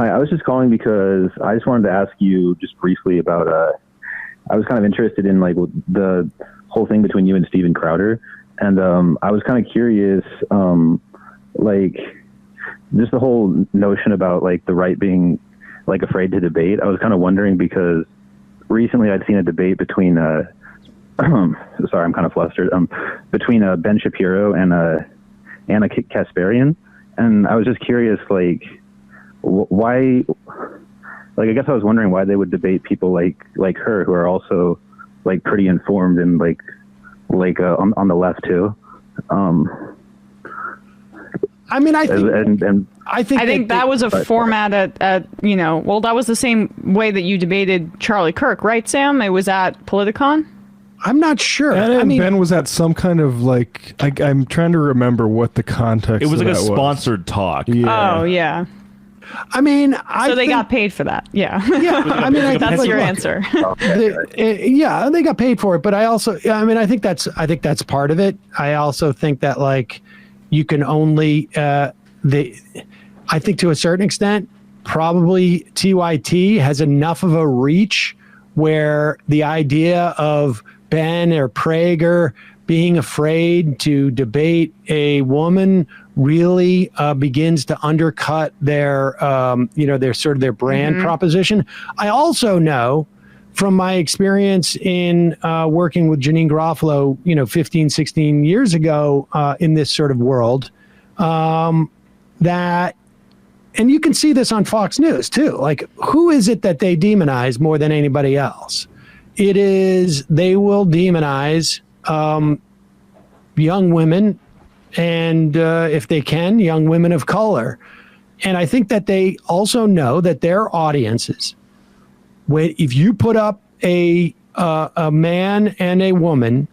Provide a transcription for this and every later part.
Hi, I was just calling because I just wanted to ask you just briefly about, I was kind of interested in like the whole thing between you and Steven Crowder. And I was kind of curious, like just the whole notion about like the right being like afraid to debate. I was kind of wondering because recently I'd seen a debate between, sorry, I'm kind of flustered, between Ben Shapiro and Anna Kasparian. And I was just curious, like, why, like, I guess I was wondering why they would debate people like her who are also like pretty informed and like on the left too. I mean, I think that was a format at well, that was the same way that you debated Charlie Kirk, right, Sam? It was at Politicon. I'm not sure. And Ben was at some kind of like, I'm trying to remember what the context. It was like a sponsored talk. Yeah. Oh yeah. I mean, so they got paid for that. Yeah. Yeah. I mean, that's your answer. Yeah, they got paid for it, but I think that's part of it. I also think that like you can only I think to a certain extent, probably TYT has enough of a reach where the idea of Ben or Prager being afraid to debate a woman really begins to undercut their their brand proposition. I also know from my experience in working with Janine Garofalo, 15, 16 years ago in this sort of world, that, and you can see this on Fox News too, like who is it that they demonize more than anybody else? It is, they will demonize young women and if they can, young women of color. And I think that they also know that their audiences, if you put up a man and a woman,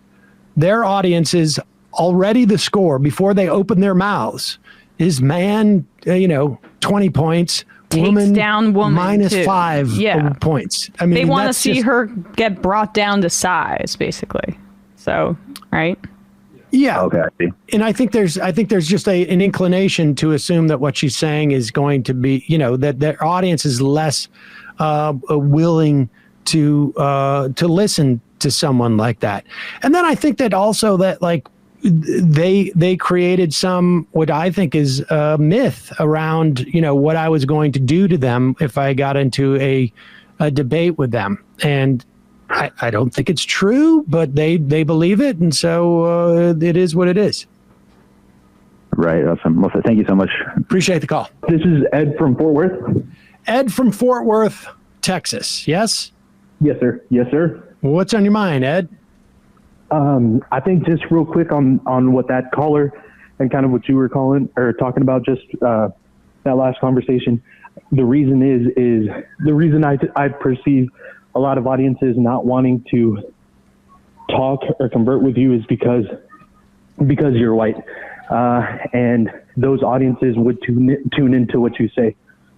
their audiences already the score before they open their mouths is man, 20 points. Takes down woman minus too. 5 points. I mean, they want to see her get brought down to size, basically. So, right? Yeah. Okay. I see. And I think there's just an inclination to assume that what she's saying is going to be, that their audience is less willing to listen to someone like that. And then I think that also that like they created some, what I think is a myth around, what I was going to do to them if I got into a debate with them. And I don't think it's true, but they believe it. And so it is what it is. Right. Awesome. Well, thank you so much. Appreciate the call. This is Ed from Fort Worth. Ed from Fort Worth, Texas. Yes? Yes, sir. Yes, sir. What's on your mind, Ed? I think just real quick on what that caller and kind of what you were talking about, just that last conversation. The reason is the reason I perceive a lot of audiences not wanting to talk or convert with you is because you're white, and those audiences would tune into what you say,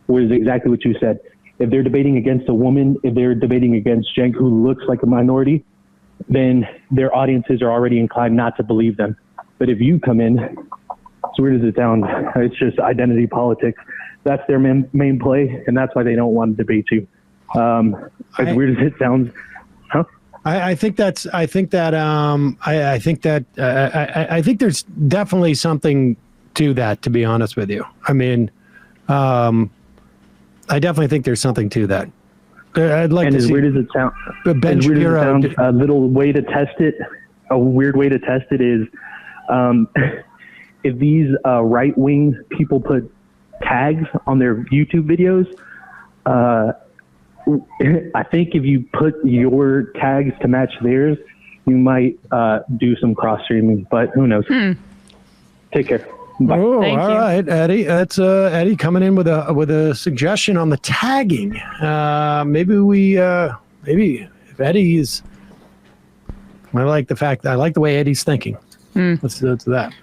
which is exactly what you said. If they're debating against a woman, if they're debating against Jen, who looks like a minority, then their audiences are already inclined not to believe them. But if you come in, as weird as it sounds, it's just identity politics. That's their main play, and that's why they don't want to debate you. As weird as it sounds, huh? I think there's definitely something to that, to be honest with you. I mean, I definitely think there's something to that. I'd like and to as see. Weird as it sounds, Ben as weird as it Shapiro, sounds, a little way to test it, a weird way to test it is, if these right-wing people put tags on their YouTube videos, I think if you put your tags to match theirs, you might do some cross-streaming, but who knows? Take care. Bye. Oh, Thank all you. right, Eddie. That's Eddie coming in with a suggestion on the tagging. Maybe if Eddie's, I like the way Eddie's thinking. Let's do that.